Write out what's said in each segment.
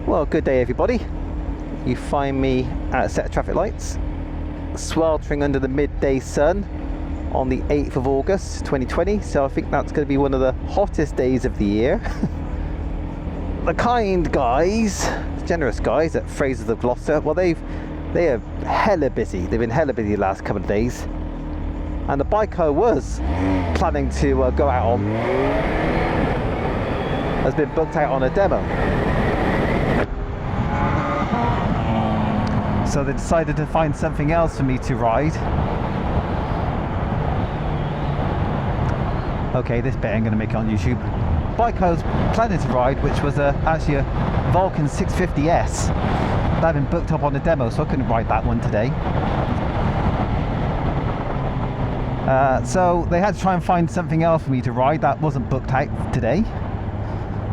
Well, good day everybody. You find me at a set of traffic lights, sweltering under the midday sun on the 8th of August 2020, so I think that's going to be one of the hottest days of the year. The kind guys, generous guys at Fraser's of Gloucester, well they are hella busy. They've been hella busy the last couple of days, and the bike I was planning to go out on has been booked out on a demo. So they decided to find something else for me to ride. Okay, this bit I'm going to make it on YouTube. The bike I was planning to ride, which was actually a Vulcan 650S, that had been booked up on a demo, so I couldn't ride that one today. So they had to try and find something else for me to ride that wasn't booked out today.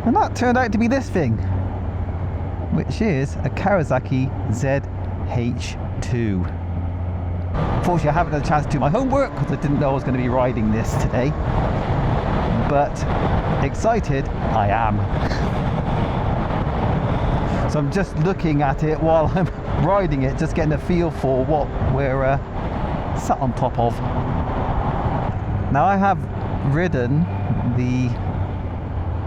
And that turned out to be this thing, which is a Kawasaki Z H2. Unfortunately, I haven't had a chance to do my homework because I didn't know I was going to be riding this today. But excited I am. So I'm just looking at it while I'm riding it, just getting a feel for what we're sat on top of. Now I have ridden the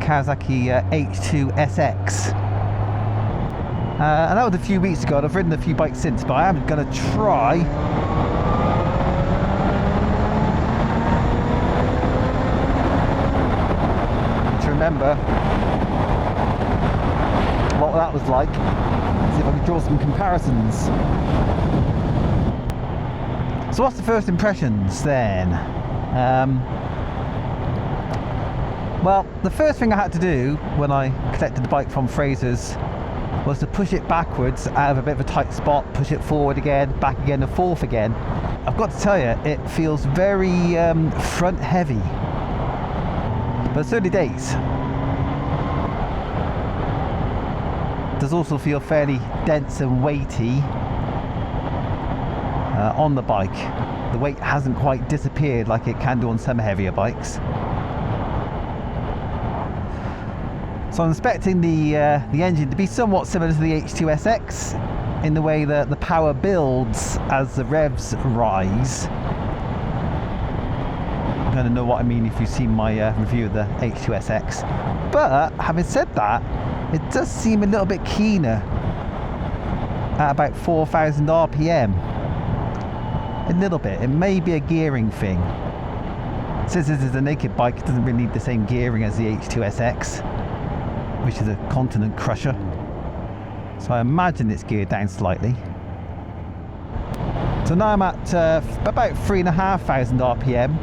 Kawasaki H2 SX, and that was a few weeks ago, and I've ridden a few bikes since, but I am going to try to remember what that was like, see if I can draw some comparisons. So what's the first impressions then? Well, the first thing I had to do when I collected the bike from Fraser's was to push it backwards out of a bit of a tight spot, push it forward again, back again and forth again. I've got to tell you, it feels very front heavy, but it's early days. It does also feel fairly dense and weighty on the bike. The weight hasn't quite disappeared like it can do on some heavier bikes. So I'm expecting the engine to be somewhat similar to the H2SX in the way that the power builds as the revs rise. You're going to know what I mean if you've seen my review of the H2SX. But having said that, it does seem a little bit keener at about 4,000 RPM. A little bit. It may be a gearing thing. Since this is a naked bike, it doesn't really need the same gearing as the H2SX, which is a continent crusher. So I imagine it's geared down slightly. So now I'm at about 3,500 RPM.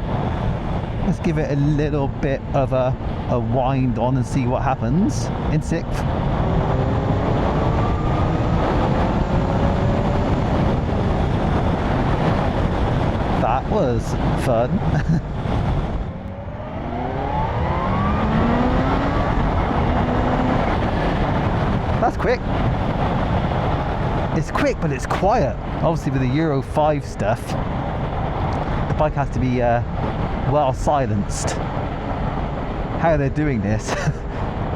Let's give it a little bit of a wind on and see what happens in 6th. That was fun. That's quick. It's quick, but it's quiet. Obviously with the Euro 5 stuff, the bike has to be well silenced. How they're doing this,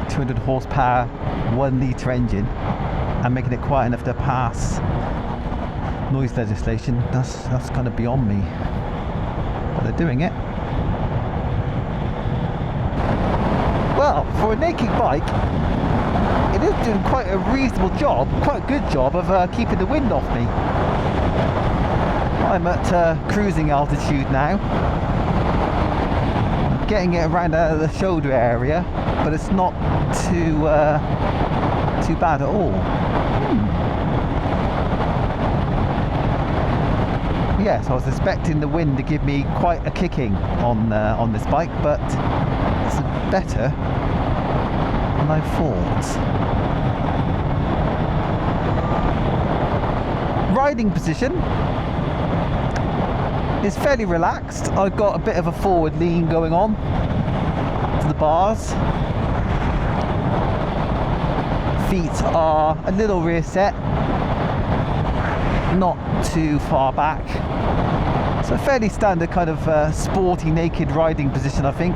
200 horsepower, 1 litre engine, and making it quiet enough to pass noise legislation, that's kind of beyond me. But they're doing it. Well, for a naked bike, it is doing quite a reasonable job, quite a good job of keeping the wind off me. I'm at cruising altitude now. I'm getting it around the shoulder area, but it's not too bad at all. Yes, I was expecting the wind to give me quite a kicking on this bike, but it's better than I thought. Riding position is fairly relaxed. I've got a bit of a forward lean going on to the bars. Feet are a little rear set, not too far back. So a fairly standard kind of sporty naked riding position, I think.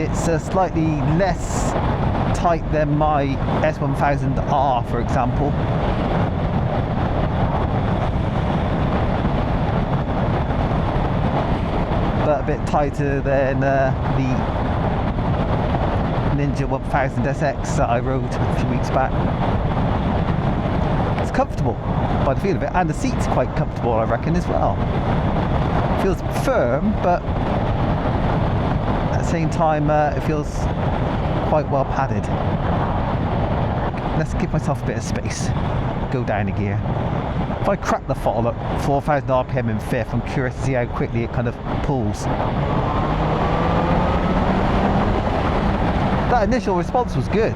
it's slightly less tight than my S1000R, for example. But a bit tighter than the Ninja 1000 SX that I rode a few weeks back. It's comfortable by the feel of it, and the seat's quite comfortable, I reckon, as well. Feels firm, but at the same time it feels quite well padded. Let's give myself a bit of space. Go down a gear. If I crack the throttle at 4,000 RPM in fifth, I'm curious to see how quickly it kind of pulls. That initial response was good.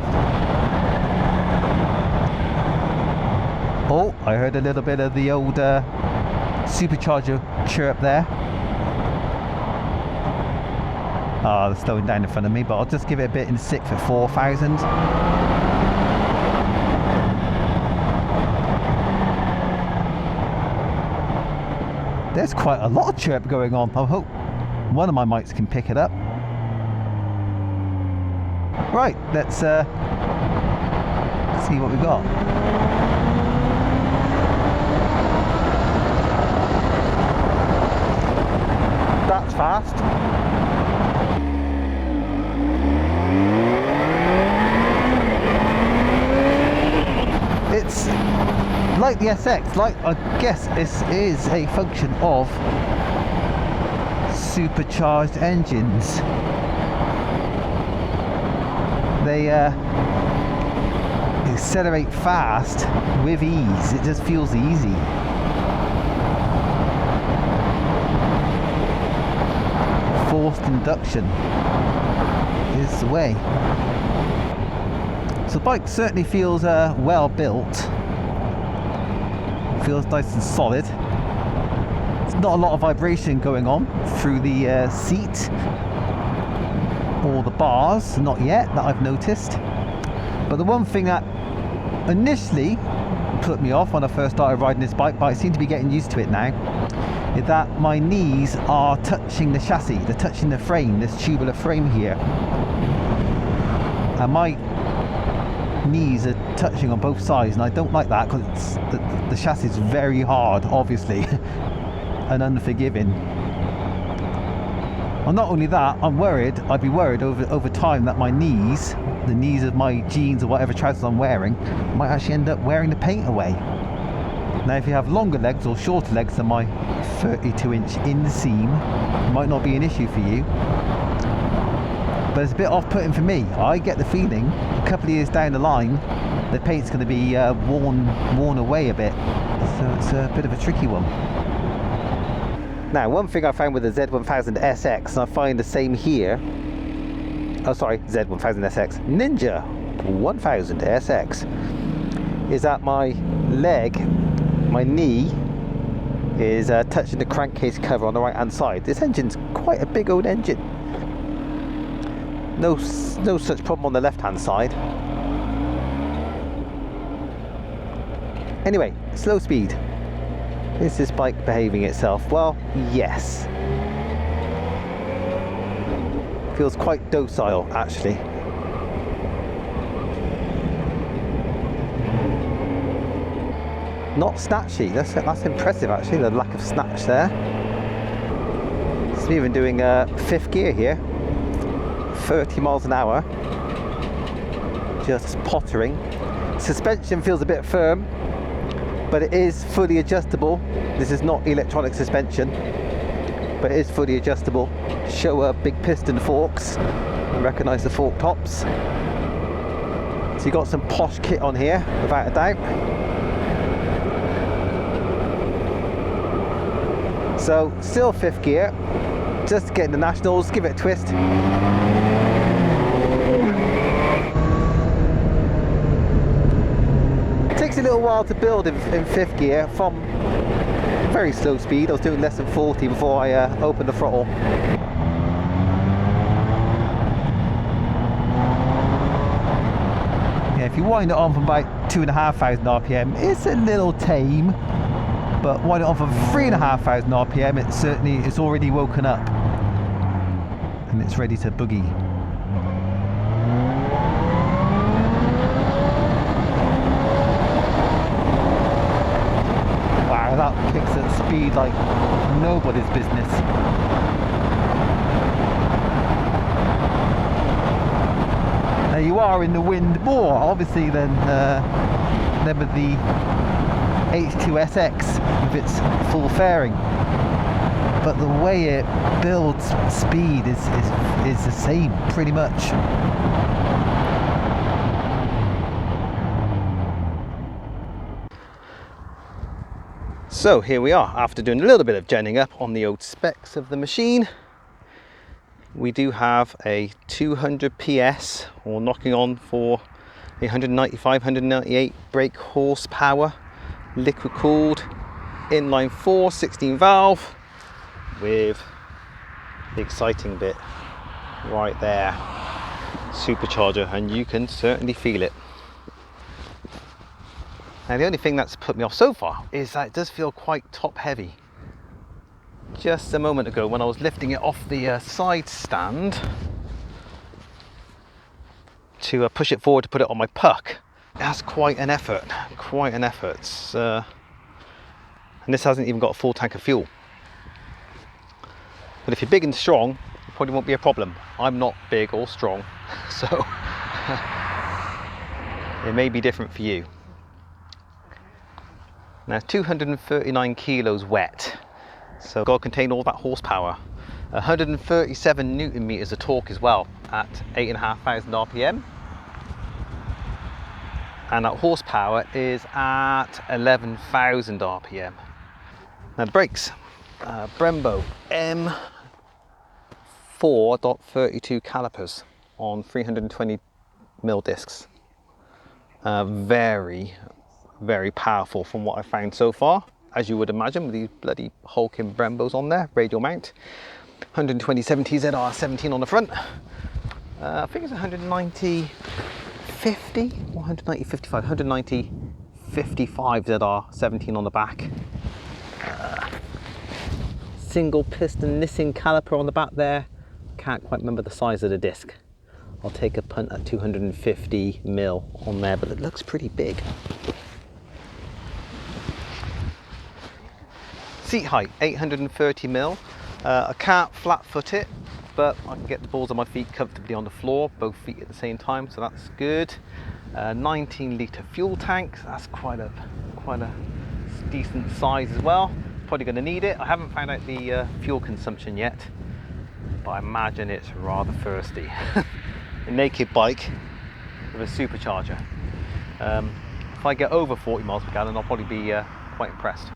Oh, I heard a little bit of the old supercharger chirp there. Oh, they're slowing down in front of me, but I'll just give it a bit in sixth at 4,000. There's quite a lot of chirp going on. I hope one of my mics can pick it up. Right, let's see what we got. That's fast. It's like the SX, like I guess this is a function of supercharged engines. They accelerate fast with ease. It just feels easy. Forced induction is the way. So the bike certainly feels well built. Feels nice and solid. There's not a lot of vibration going on through the seat or the bars, not yet, that I've noticed. But the one thing that initially put me off when I first started riding this bike, but I seem to be getting used to it now, is that my knees are touching the chassis, they're touching the frame, this tubular frame here. And my knees are touching on both sides, and I don't like that because the chassis is very hard, obviously, and unforgiving. And not only that, I'd be worried over time that my knees, the knees of my jeans or whatever trousers I'm wearing, might actually end up wearing the paint away. Now if you have longer legs or shorter legs than my 32-inch inseam, it might not be an issue for you. But it's a bit off-putting for me. I get the feeling a couple of years down the line the paint's going to be worn away a bit, so it's a bit of a tricky one. Now, one thing I found with the Z1000 SX, and I find the same here, oh sorry, Z1000 SX, Ninja 1000 SX, is that my leg, my knee, is touching the crankcase cover on the right hand side. This engine's quite a big old engine. No such problem on the left hand side. Anyway, slow speed. Is this bike behaving itself? Well, yes. Feels quite docile, actually. Not snatchy. That's impressive, actually, the lack of snatch there. It's even doing fifth gear here. 30 miles an hour. Just pottering. Suspension feels a bit firm, but it is fully adjustable. This is not electronic suspension, but it is fully adjustable. Show big piston forks. Recognise the fork tops. So you got some posh kit on here, without a doubt. So still fifth gear, just getting the nationals. Give it a twist. Takes a little while to build in fifth gear from very slow speed. I was doing less than 40 before I opened the throttle. Yeah, if you wind it on from about 2,500 RPM, it's a little tame, but wind it on from 3,500 RPM, it's already woken up and it's ready to boogie. Wow, that kicks at speed like nobody's business. Now you are in the wind more, obviously, than with the H2SX with its full fairing. But the way it builds speed is the same, pretty much. So here we are, after doing a little bit of genning up on the old specs of the machine. We do have a 200 PS, or knocking on for 195, 198 brake horsepower, liquid cooled, inline 4, 16 valve, with the exciting bit right there, supercharger, and you can certainly feel it. Now the only thing that's put me off so far is that it does feel quite top heavy. Just a moment ago when I was lifting it off the side stand to push it forward to put it on my puck, that's quite an effort, and this hasn't even got a full tank of fuel. But if you're big and strong, it probably won't be a problem. I'm not big or strong, so it may be different for you. Now 239 kilos wet, so got to contain all that horsepower. 137 newton meters of torque as well at 8,500 RPM. And that horsepower is at 11,000 RPM. Now the brakes, Brembo M4.32 calipers on 320mm discs. Very powerful from what I've found so far, as you would imagine, with these bloody hulking Brembos on there, radial mount. 120/70 ZR17 on the front. I think it's 190/50 or 190/55, 190/55 ZR17 on the back. Single piston Nissin caliper on the back there. Can't quite remember the size of the disc. I'll take a punt at 250mm on there, but it looks pretty big. Seat height, 830mm. I can't flat foot it, but I can get the balls of my feet comfortably on the floor, both feet at the same time, so that's good. 19-litre fuel tank, so that's quite a decent size as well. Probably going to need it. I haven't found out the fuel consumption yet, but I imagine it's rather thirsty. A naked bike with a supercharger. If I get over 40 miles per gallon, I'll probably be quite impressed.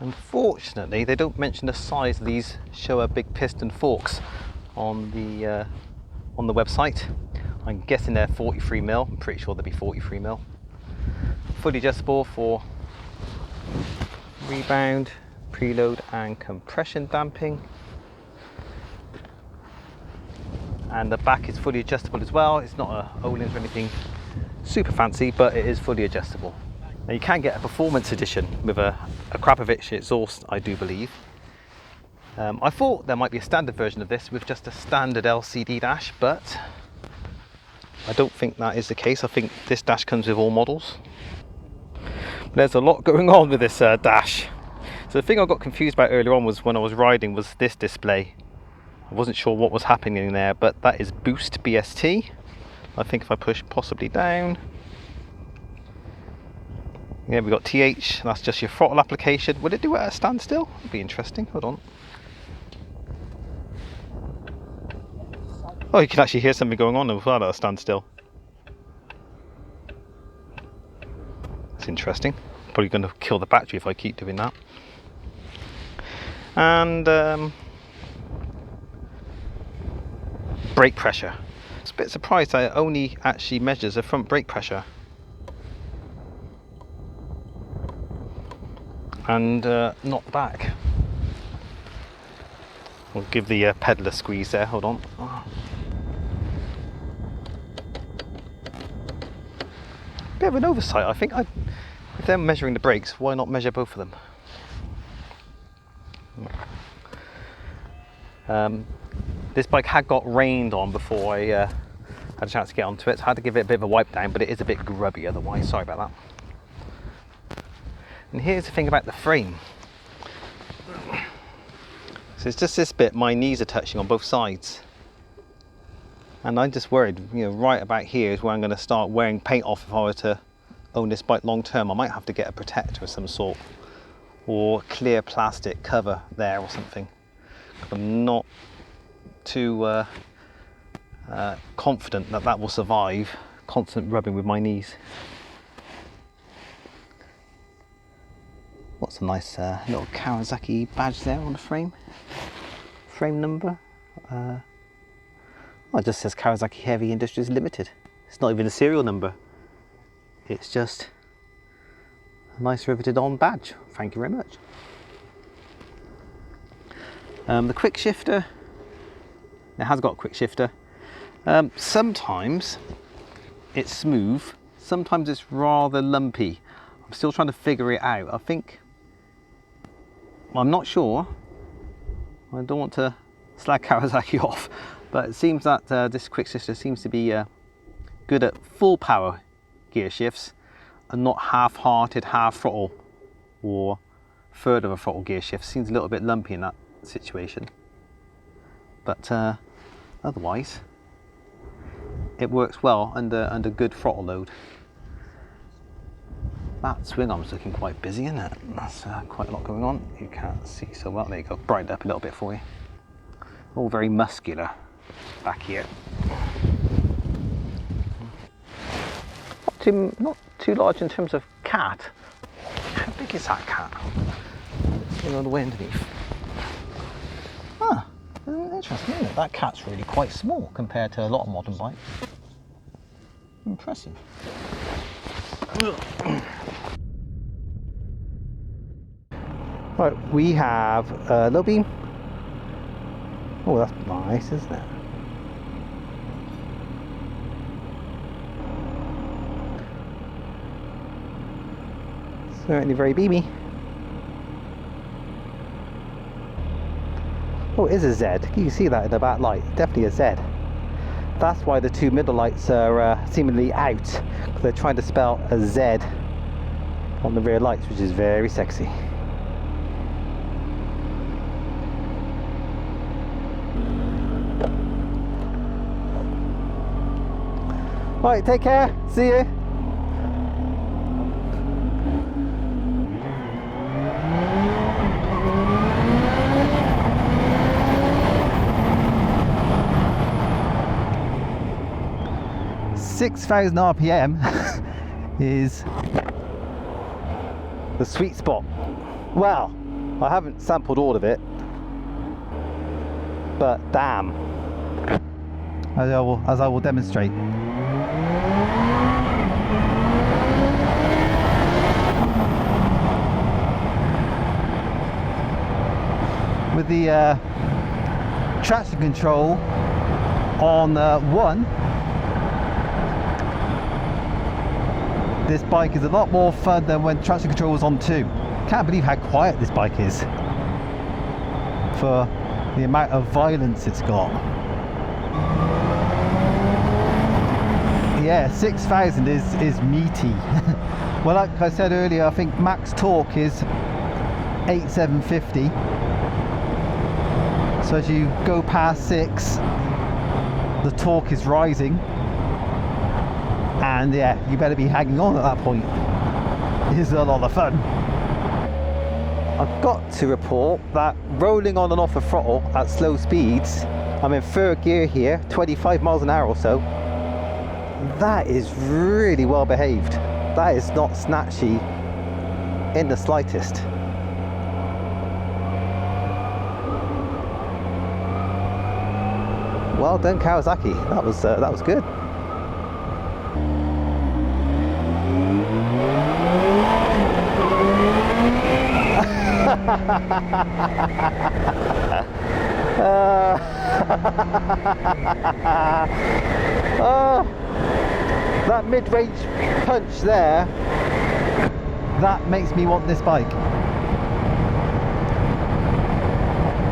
Unfortunately, they don't mention the size of these Showa big piston forks on the website. I'm guessing they're 43mm. I'm pretty sure they'll be 43mm. Fully adjustable for rebound, preload and compression damping. And the back is fully adjustable as well. It's not a Öhlins or anything super fancy, but it is fully adjustable. Now you can get a performance edition with a Krapovich exhaust, I do believe. I thought there might be a standard version of this with just a standard LCD dash, but I don't think that is the case. I think this dash comes with all models. But there's a lot going on with this dash. So the thing I got confused about earlier on was when I was riding was this display. I wasn't sure what was happening there, but that is Boost BST. I think if I push possibly down, yeah, we've got TH, that's just your throttle application. Would it do it at a standstill? That'd be interesting, hold on. Oh, you can actually hear something going on as well at a standstill. That's interesting. Probably going to kill the battery if I keep doing that. And brake pressure. I was a bit surprised that it only actually measures the front brake pressure. And not the back. We'll give the pedal a squeeze there, hold on. Oh. Bit of an oversight, I think. If they're measuring the brakes, why not measure both of them? This bike had got rained on before I had a chance to get onto it, so I had to give it a bit of a wipe down, but it is a bit grubby otherwise, sorry about that. And here's the thing about the frame. So it's just this bit my knees are touching on both sides. And I'm just worried, you know, right about here is where I'm going to start wearing paint off if I were to own this bike long term. I might have to get a protector of some sort, or clear plastic cover there or something. I'm not too confident that that will survive constant rubbing with my knees. What's a nice little Kawasaki badge there on the frame? Frame number? Oh, it just says Kawasaki Heavy Industries Limited. It's not even a serial number. It's just a nice riveted on badge. Thank you very much. The quick shifter, it has got a quick shifter. Sometimes it's smooth, sometimes it's rather lumpy. I'm still trying to figure it out. I think, I'm not sure. I don't want to slag Kawasaki off, but it seems that this quick shifter seems to be good at full power gear shifts and not half-hearted, half throttle or third of a throttle gear shift. Seems a little bit lumpy in that situation, but otherwise it works well under good throttle load. That swing arm's looking quite busy, isn't it? That's quite a lot going on. You can't see so well. There you go, brighten up a little bit for you. All very muscular back here. Not too large in terms of cat. How big is that cat? It's on the way underneath. Ah, interesting, isn't it? That cat's really quite small compared to a lot of modern bikes. Impressive. Right, we have a low beam. Oh, that's nice, isn't it? Certainly very beamy. Oh, it is a Z. You can see that in the back light. Definitely a Z. That's why the two middle lights are seemingly out, because they're trying to spell a Z on the rear lights, which is very sexy. Right, take care. See you. .6,000 RPM is the sweet spot. Well, I haven't sampled all of it, but damn, as I will demonstrate. With the traction control on 1, this bike is a lot more fun than when traction control was on 2. Can't believe how quiet this bike is for the amount of violence it's got. Yeah, 6,000 is meaty. Well, like I said earlier, I think max torque is 8,750. So as you go past 6, the torque is rising. And yeah, you better be hanging on at that point. It's a lot of fun. I've got to report that rolling on and off the throttle at slow speeds, I'm in third gear here, 25 miles an hour or so, that is really well behaved. That is not snatchy in the slightest. Well done, Kawasaki. That was good. That mid-range punch there, that makes me want this bike.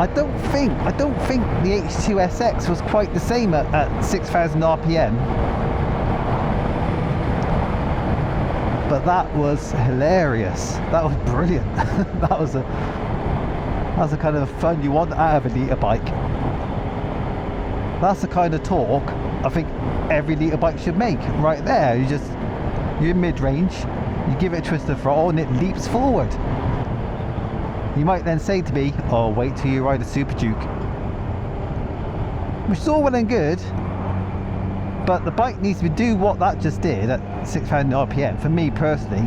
I don't think the H2 SX was quite the same at 6,000 RPM. But But that was hilarious. That was brilliant. that was the kind of fun you want out of a liter bike. That's the kind of torque I think every liter bike should make. Right there, you're in mid-range, you give it a twist of throttle and it leaps forward. You might then say to me, oh, wait till you ride a Super Duke. Which is all well and good, but the bike needs to do what that just did at 6,000 RPM, for me personally.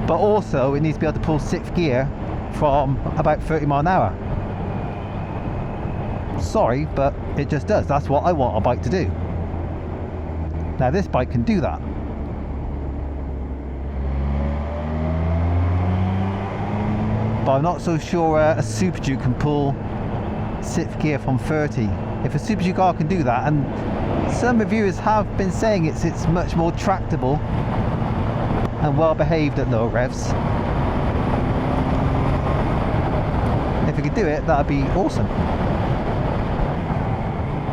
But also, it needs to be able to pull 6th gear from about 30 mile an hour. Sorry, but it just does. That's what I want a bike to do. Now this bike can do that. But I'm not so sure a Super Duke can pull 6th gear from 30. If a Super Duke R can do that, and some reviewers have been saying it's much more tractable and well behaved at lower revs. If it could do it, that'd be awesome.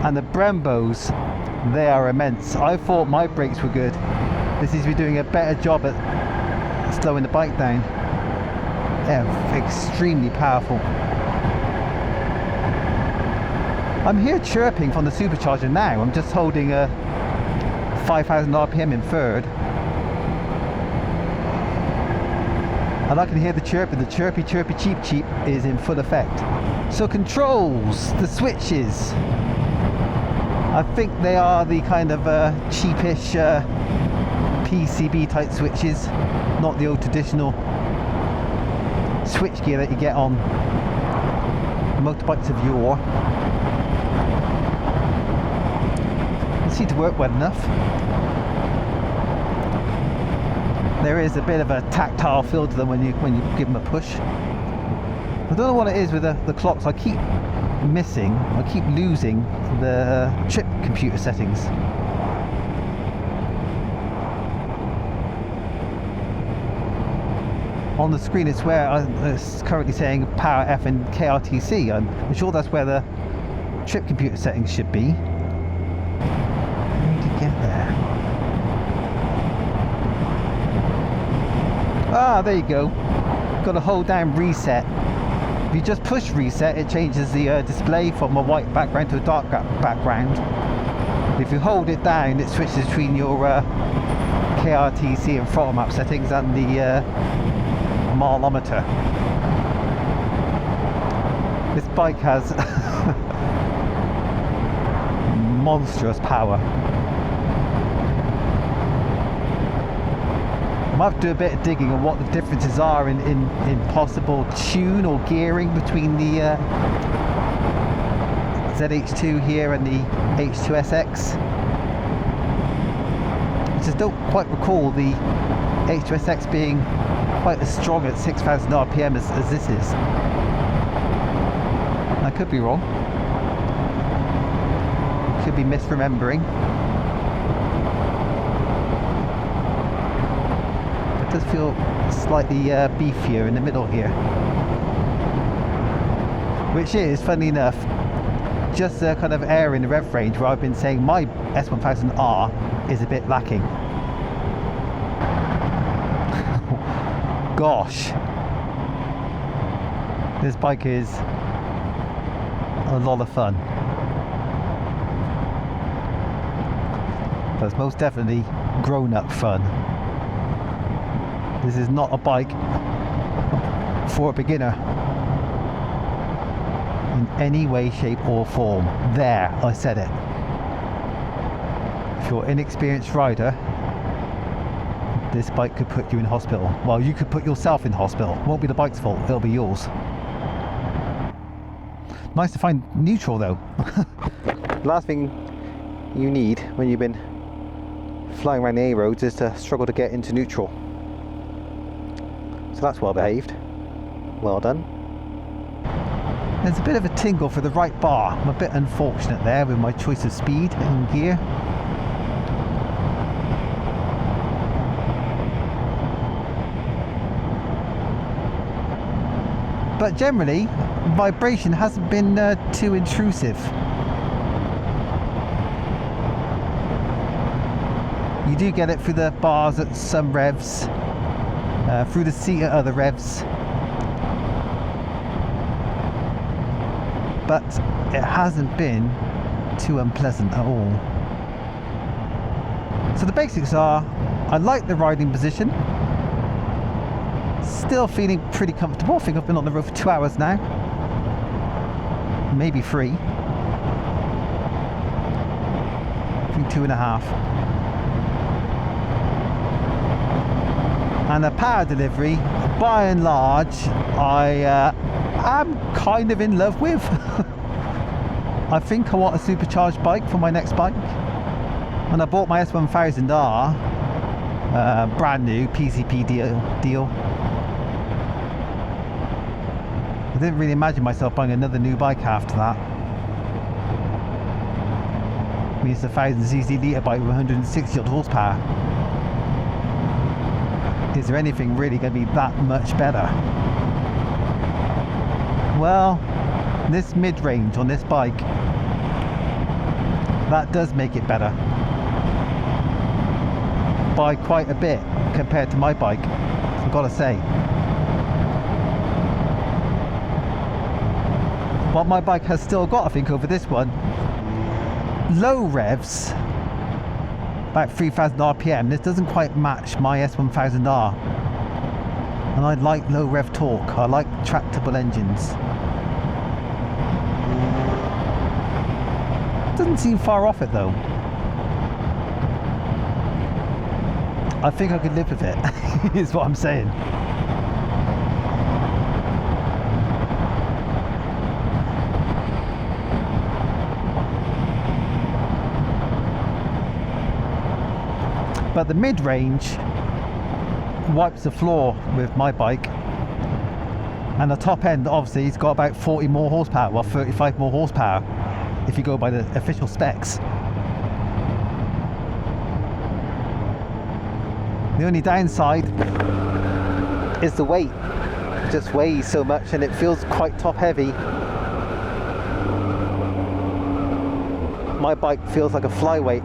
And the Brembos, they are immense. I thought my brakes were good. This seems to be doing a better job at slowing the bike down. They're extremely powerful. I'm here chirping from the Supercharger now. I'm just holding a 5,000 RPM in third. And I can hear the chirping. The chirpy cheep cheep is in full effect. So controls, the switches. I think they are the kind of cheapish PCB type switches, not the old traditional switch gear that you get on motorbikes of yore. They seem to work well enough. There is a bit of a tactile feel to them when you give them a push. I don't know what it is with the clocks. I keep losing the trip computer settings. On the screen it's where it's currently saying Power F and KRTC. I'm sure that's where the trip computer settings should be. I need to get there. Ah, there you go. Got to hold down reset. If you just push reset, it changes the display from a white background to a dark background. If you hold it down, it switches between your KRTC and throttle map settings and the mileometer. This bike has monstrous power. I might have to do a bit of digging on what the differences are in possible tune or gearing between the ZH2 here and the H2SX. I just don't quite recall the H2SX being quite as strong at 6,000 RPM as this is. I could be wrong. Could be misremembering. It does feel slightly beefier in the middle here. Which is, funnily enough, just the kind of area in the rev range where I've been saying my S1000R is a bit lacking. Gosh, this bike is a lot of fun. But it's most definitely grown-up fun. This is not a bike for a beginner in any way, shape or form. There, I said it. If you're an inexperienced rider, this bike could put you in hospital. Well, you could put yourself in hospital. It won't be the bike's fault, it'll be yours. Nice to find neutral though. Last thing you need when you've been flying around the A roads is to struggle to get into neutral. So that's well behaved. Well done. There's a bit of a tingle for the right bar. I'm a bit unfortunate there with my choice of speed and gear. But generally, vibration hasn't been too intrusive. You do get it through the bars at some revs, through the seat at other revs, but it hasn't been too unpleasant at all. So the basics are, I like the riding position, still feeling pretty comfortable. I think I've been on the road for 2 hours now, maybe 3, I think 2.5. And the power delivery, by and large, I am kind of in love with. I think I want a supercharged bike for my next bike. When I bought my S1000R, brand new PCP deal, I didn't really imagine myself buying another new bike after that. I mean, it's a 1000cc litre bike with 160 odd horsepower. Is there anything really going to be that much better? Well, this mid-range on this bike, that does make it better by quite a bit compared to my bike, I've got to say. What my bike has still got, I think, over this one, low revs, about 3000 RPM. This doesn't quite match my S1000R, and I like low rev torque. I like tractable engines. Doesn't seem far off it though. I think I could live with it, is what I'm saying. But the mid-range wipes the floor with my bike, and the top end obviously it's got about 40 more horsepower, well 35 more horsepower if you go by the official specs. The only downside is the weight. It just weighs so much and it feels quite top heavy. My bike feels like a flyweight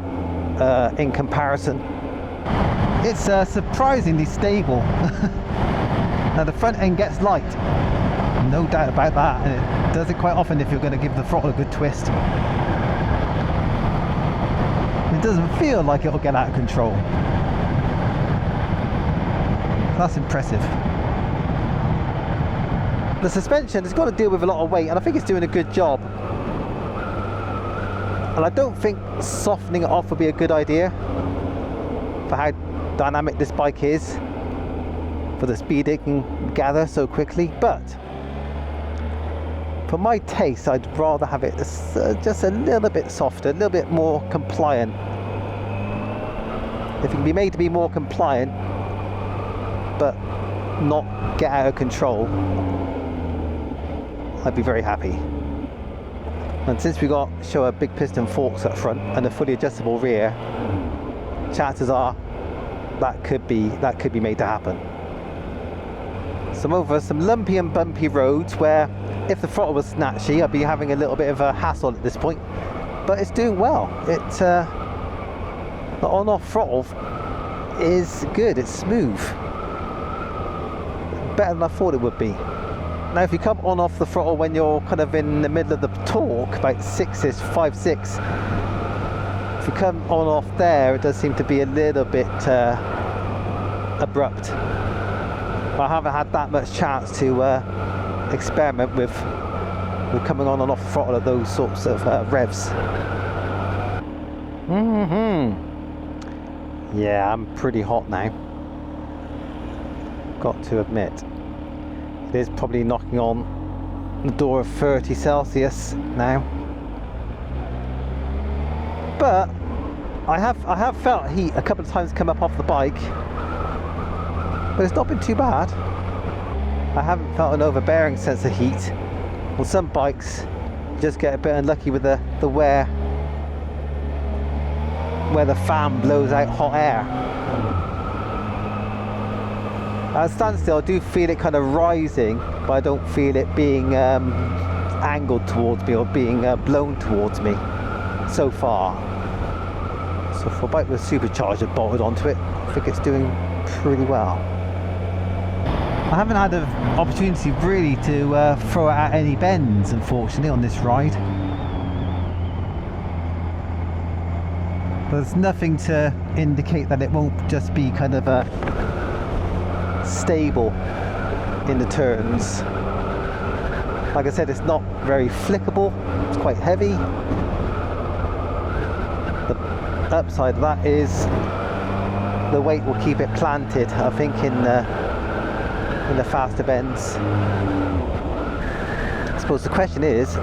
in comparison. It's surprisingly stable. Now the front end gets light, no doubt about that, and it does it quite often if you're going to give the throttle a good twist. It doesn't feel like it'll get out of control. That's impressive. The suspension has got to deal with a lot of weight, and I think it's doing a good job. And I don't think softening it off would be a good idea for how dynamic this bike is, for the speed it can gather so quickly. But for my taste, I'd rather have it just a little bit softer, a little bit more compliant. If it can be made to be more compliant but not get out of control, I'd be very happy. And since we show a big piston forks up front and a fully adjustable rear, chances are that could be made to happen. Over some lumpy and bumpy roads where if the throttle was snatchy, I'd be having a little bit of a hassle at this point, but it's doing well. The on-off throttle is good, it's smooth, better than I thought it would be. Now if you come on off the throttle when you're kind of in the middle of the torque, about 6-ish, 5-6, if you come on off there, it does seem to be a little bit abrupt. I haven't had that much chance to experiment with coming on and off the throttle at those sorts of revs. Yeah, I'm pretty hot now, got to admit. It is probably knocking on the door of 30 Celsius now. But I have felt heat a couple of times come up off the bike, but it's not been too bad. I haven't felt an overbearing sense of heat. On some bikes you just get a bit unlucky with the wear, where the fan blows out hot air. At standstill I do feel it kind of rising, but I don't feel it being angled towards me or being blown towards me so far. So for a bike with supercharger bolted onto it, I think it's doing pretty well. I haven't had an opportunity really to throw it at any bends, unfortunately, on this ride. There's nothing to indicate that it won't just be kind of stable in the turns. Like I said, it's not very flickable, it's quite heavy. The upside of that is the weight will keep it planted, I think, in the faster bends. I suppose the question is,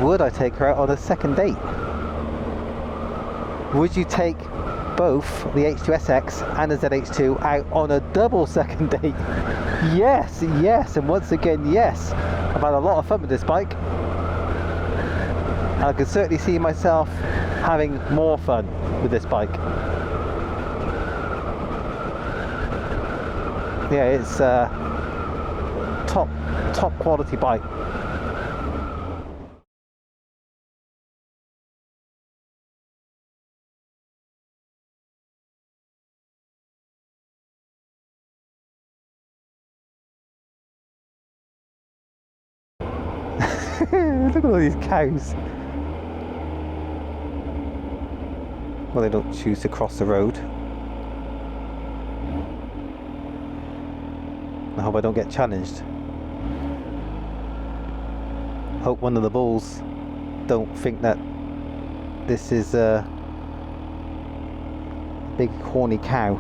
would I take her out on a second date? Would you take both the H2SX and the ZH2 out on a double second date? Yes, yes, and once again, yes. I've had a lot of fun with this bike. And I can certainly see myself having more fun with this bike. Yeah, it's top quality bike. Look at all these cows. Well, they don't choose to cross the road. I hope I don't get challenged. Hope one of the bulls don't think that this is a big horny cow.